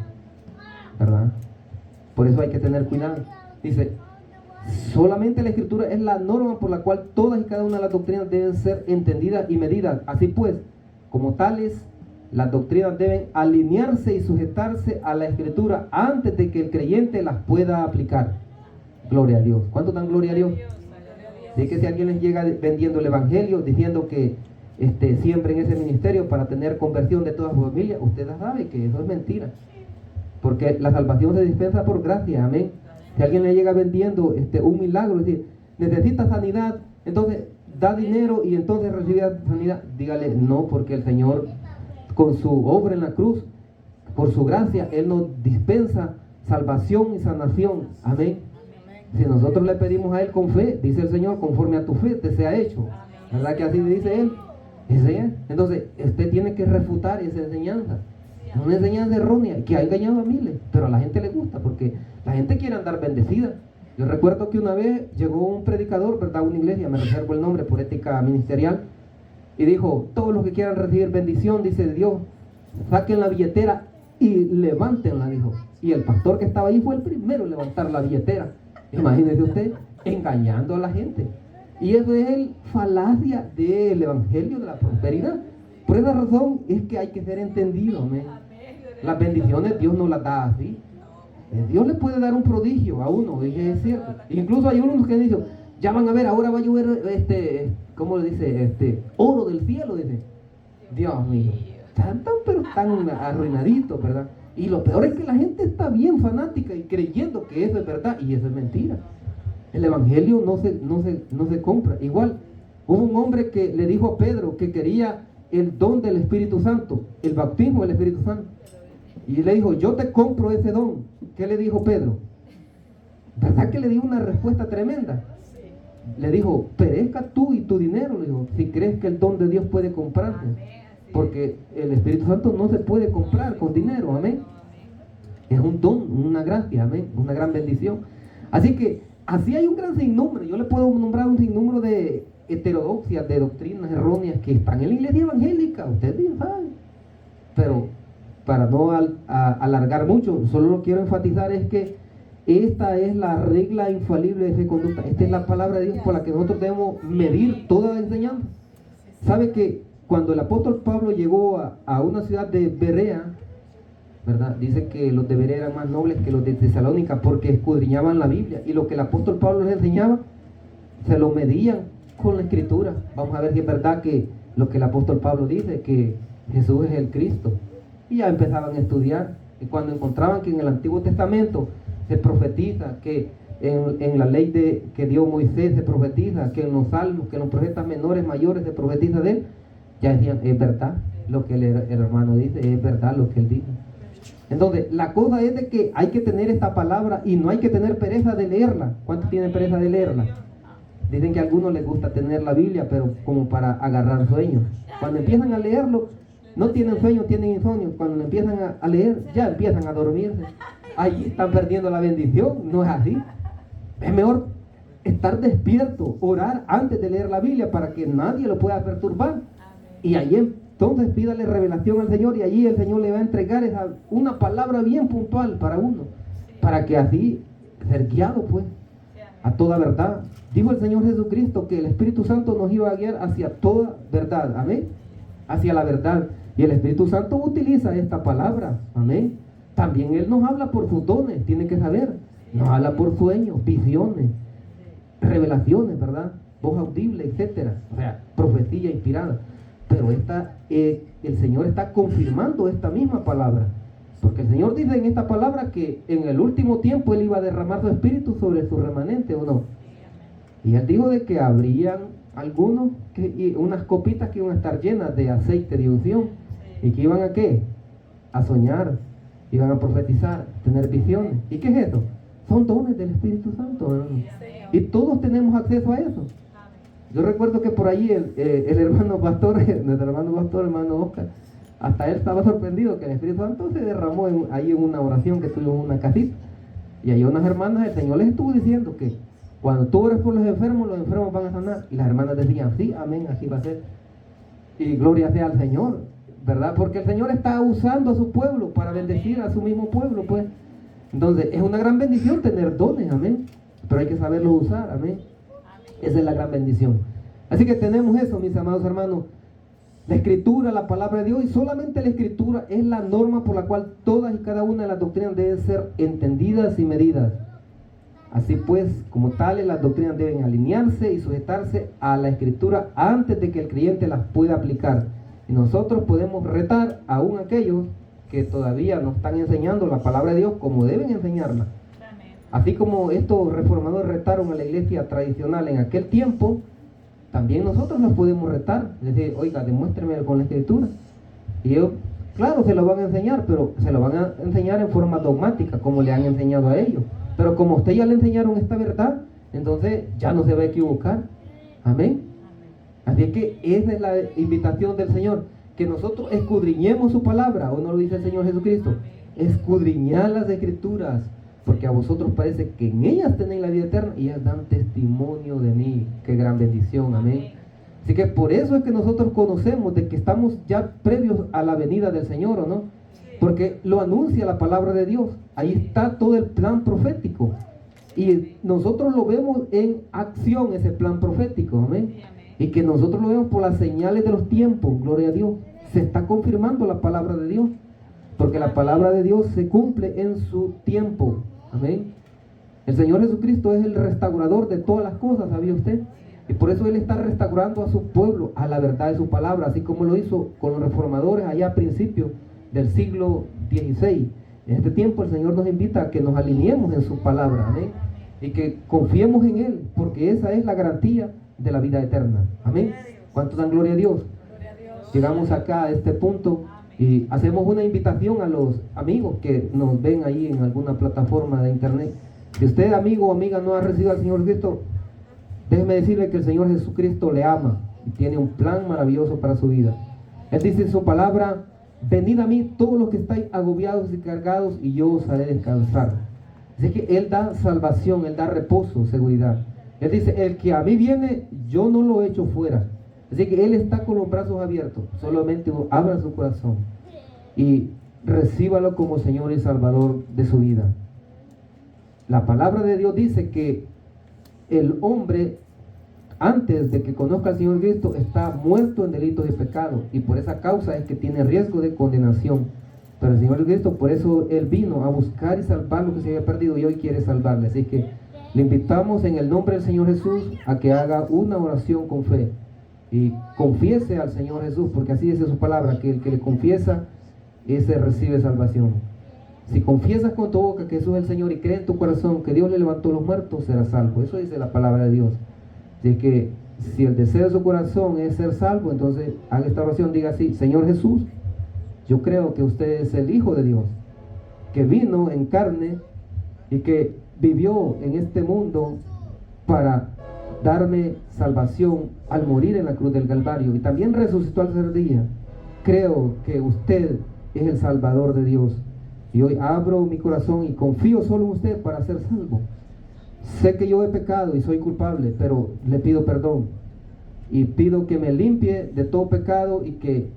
¿verdad? Por eso hay que tener cuidado. Dice: solamente la Escritura es la norma por la cual todas y cada una de las doctrinas deben ser entendidas y medidas. Así pues, como tales, las doctrinas deben alinearse y sujetarse a la Escritura antes de que el creyente las pueda aplicar. Gloria a Dios. ¿Cuánto dan gloria a Dios? De que si alguien les llega vendiendo el Evangelio, diciendo que siembren ese ministerio para tener conversión de toda su familia, usted sabe que eso es mentira, porque la salvación se dispensa por gracia, amén. Si alguien le llega vendiendo un milagro, es decir, necesita sanidad, entonces da dinero y entonces recibe sanidad, dígale: no, porque el Señor, con su obra en la cruz, por su gracia, Él nos dispensa salvación y sanación, amén. Si nosotros le pedimos a Él con fe, dice el Señor: conforme a tu fe te sea hecho, ¿verdad que así dice Él? Entonces usted tiene que refutar esa enseñanza. Es una enseñanza errónea que ha engañado a miles, pero a la gente le gusta porque la gente quiere andar bendecida. Yo recuerdo que una vez llegó un predicador, ¿verdad?, a una iglesia, me reservo el nombre por ética ministerial, y dijo: todos los que quieran recibir bendición, dice Dios, saquen la billetera y levántenla, dijo. Y el pastor que estaba ahí fue el primero en levantar la billetera. Imagínese usted, engañando a la gente. Y eso es el falacia del Evangelio de la prosperidad. Por esa razón es que hay que ser entendido, amén. Las bendiciones Dios no las da así. Dios le puede dar un prodigio a uno, y es cierto. Incluso hay unos que dicen: ya van a ver, ahora va a llover ¿cómo le dice? Oro del cielo, dice. Dios mío, pero tan arruinaditos, ¿verdad? Y lo peor es que la gente está bien fanática y creyendo que eso es verdad, y eso es mentira. El Evangelio no se compra. Igual, hubo un hombre que le dijo a Pedro que quería el don del Espíritu Santo, el bautismo del Espíritu Santo. Y le dijo: yo te compro ese don. ¿Qué le dijo Pedro? ¿Verdad que le dio una respuesta tremenda? Le dijo: perezca tú y tu dinero, le dijo, si crees que el don de Dios puede comprarse. Porque el Espíritu Santo no se puede comprar con dinero, amén. Es un don, una gracia, amén, una gran bendición. Así que así hay un gran sinnúmero. Yo le puedo nombrar un sinnúmero de heterodoxias, de doctrinas erróneas que están en la iglesia evangélica, ustedes bien saben. Pero para no alargar mucho, solo lo quiero enfatizar es que esta es la regla infalible de fe y conducta. Esta es la palabra de Dios por la que nosotros debemos medir toda la enseñanza. ¿Sabe que cuando el apóstol Pablo llegó a una ciudad de Berea, ¿verdad? Dice que los de Berea eran más nobles que los de Tesalónica porque escudriñaban la Biblia, y lo que el apóstol Pablo les enseñaba se lo medían con la escritura. Vamos a ver si es verdad que lo que el apóstol Pablo dice, que Jesús es el Cristo, y ya empezaban a estudiar, y cuando encontraban que en el Antiguo Testamento se profetiza, que en la ley que dio Moisés se profetiza, que en los salmos, que en los profetas menores, mayores se profetiza de él, ya decían, es verdad lo que el hermano dice, es verdad lo que él dice. Entonces, la cosa es de que hay que tener esta palabra y no hay que tener pereza de leerla. ¿Cuántos tienen pereza de leerla? Dicen que a algunos les gusta tener la Biblia, pero como para agarrar sueño. Cuando empiezan a leerlo, no tienen sueño, tienen insomnio. Cuando empiezan a leer, ya empiezan a dormirse. Ahí están perdiendo la bendición. No es así. Es mejor estar despierto, orar antes de leer la Biblia para que nadie lo pueda perturbar. Y ahí entonces pídale revelación al Señor, y allí el Señor le va a entregar una palabra bien puntual para uno, para que así ser guiado pues a toda verdad. Dijo el Señor Jesucristo que el Espíritu Santo nos iba a guiar hacia toda verdad, amén, hacia la verdad, y el Espíritu Santo utiliza esta palabra, amén. También Él nos habla por sus dones, tiene que saber, nos habla por sueños, visiones, revelaciones, ¿verdad? Voz audible, etcétera, o sea, profecía inspirada. Pero el Señor está confirmando esta misma palabra, porque el Señor dice en esta palabra que en el último tiempo Él iba a derramar su espíritu sobre su remanente, ¿o no? Y Él dijo de que habrían algunos, unas copitas que iban a estar llenas de aceite de unción, y que iban a ¿qué? A soñar, iban a profetizar, tener visiones. ¿Y qué es eso? Son dones del Espíritu Santo, ¿no? Y todos tenemos acceso a eso. Yo recuerdo que por ahí el hermano pastor, nuestro hermano pastor, hermano Oscar, hasta él estaba sorprendido que el Espíritu Santo se derramó ahí en una oración que tuvimos en una casita. Y ahí unas hermanas, el Señor les estuvo diciendo que cuando tú ores por los enfermos van a sanar. Y las hermanas decían, sí, amén, así va a ser. Y gloria sea al Señor, ¿verdad? Porque el Señor está usando a su pueblo para bendecir a su mismo pueblo, pues. Entonces, es una gran bendición tener dones, amén. Pero hay que saberlos usar, amén. Esa es la gran bendición. Así que tenemos eso, mis amados hermanos. La Escritura, la palabra de Dios, y solamente la Escritura es la norma por la cual todas y cada una de las doctrinas deben ser entendidas y medidas. Así pues, como tales, las doctrinas deben alinearse y sujetarse a la Escritura antes de que el creyente las pueda aplicar. Y nosotros podemos retar aún aquellos que todavía no están enseñando la palabra de Dios como deben enseñarla. Así como estos reformadores retaron a la iglesia tradicional en aquel tiempo, también nosotros los podemos retar. Es decir, oiga, demuéstreme con la Escritura. Y ellos, claro, se lo van a enseñar, pero se lo van a enseñar en forma dogmática, como le han enseñado a ellos. Pero como a usted ya le enseñaron esta verdad, entonces ya no se va a equivocar. Amén. Así que esa es la invitación del Señor, que nosotros escudriñemos su palabra. ¿O no lo dice el Señor Jesucristo? Escudriñad las Escrituras, porque a vosotros parece que en ellas tenéis la vida eterna, y ellas dan testimonio de mí. Qué gran bendición, amén. Así que por eso es que nosotros conocemos de que estamos ya previos a la venida del Señor, ¿o no? Porque lo anuncia la palabra de Dios. Ahí está todo el plan profético, y nosotros lo vemos en acción, ese plan profético, amén. Y que nosotros lo vemos por las señales de los tiempos, gloria a Dios. Se está confirmando la palabra de Dios, porque la palabra de Dios se cumple en su tiempo. Amén. El Señor Jesucristo es el restaurador de todas las cosas, ¿sabía usted? Y por eso Él está restaurando a su pueblo a la verdad de su palabra, así como lo hizo con los reformadores allá a principios del siglo XVI. En este tiempo el Señor nos invita a que nos alineemos en su palabra, amén, y que confiemos en Él, porque esa es la garantía de la vida eterna. Amén. ¿Cuántos dan gloria a Dios? Llegamos acá a este punto y hacemos una invitación a los amigos que nos ven ahí en alguna plataforma de internet. Si usted, amigo o amiga, no ha recibido al Señor Cristo, déjeme decirle que el Señor Jesucristo le ama y tiene un plan maravilloso para su vida. Él dice en su palabra: venid a mí todos los que estáis agobiados y cargados, y yo os haré descansar. Así que Él da salvación, Él da reposo, seguridad. Él dice: el que a mí viene, yo no lo echo fuera. Así que Él está con los brazos abiertos. Solamente abra su corazón y recíbalo como Señor y Salvador de su vida. La palabra de Dios dice que el hombre antes de que conozca al Señor Cristo, está muerto en delitos y pecados, y por esa causa es que tiene riesgo de condenación. Pero el Señor Cristo, por eso Él vino a buscar y salvar lo que se había perdido, y hoy quiere salvarle. Así que le invitamos en el nombre del Señor Jesús a que haga una oración con fe y confiese al Señor Jesús, porque así dice su palabra, que el que le confiesa, ese recibe salvación. Si confiesas con tu boca que Jesús es el Señor y crees en tu corazón que Dios le levantó los muertos, serás salvo. Eso dice la palabra de Dios. Así que si el deseo de su corazón es ser salvo, entonces haga esta oración, diga así: Señor Jesús, yo creo que usted es el Hijo de Dios, que vino en carne y que vivió en este mundo para darme salvación al morir en la cruz del Calvario, y también resucitó al tercer día. Creo que usted es el Salvador de Dios, y hoy abro mi corazón y confío solo en usted para ser salvo. Sé que yo he pecado y soy culpable, pero le pido perdón y pido que me limpie de todo pecado y que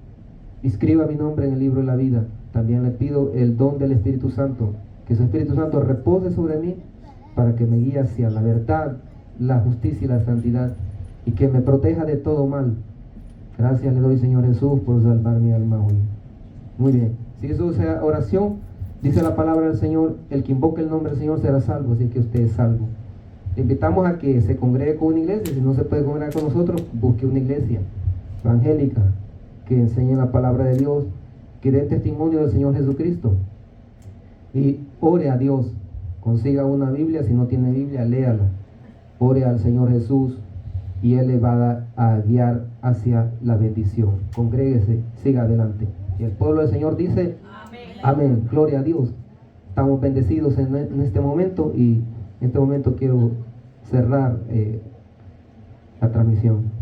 inscriba mi nombre en el libro de la vida. También le pido el don del Espíritu Santo, que su Espíritu Santo repose sobre mí para que me guíe hacia la verdad, la justicia y la santidad, y que me proteja de todo mal. Gracias le doy, Señor Jesús, por salvar mi alma hoy. Muy bien, si eso es oración, dice la palabra del Señor: el que invoque el nombre del Señor será salvo. Así que usted es salvo. Le invitamos a que se congregue con una iglesia. Si no se puede congregar con nosotros, busque una iglesia evangélica que enseñe la palabra de Dios, que dé testimonio del Señor Jesucristo, y ore a Dios. Consiga una Biblia, si no tiene Biblia, léala. Ore al Señor Jesús y Él le va a guiar hacia la bendición. Congréguese, siga adelante. Y el pueblo del Señor dice: amén. Amén. Gloria a Dios. Estamos bendecidos en este momento, y en este momento quiero cerrar la transmisión.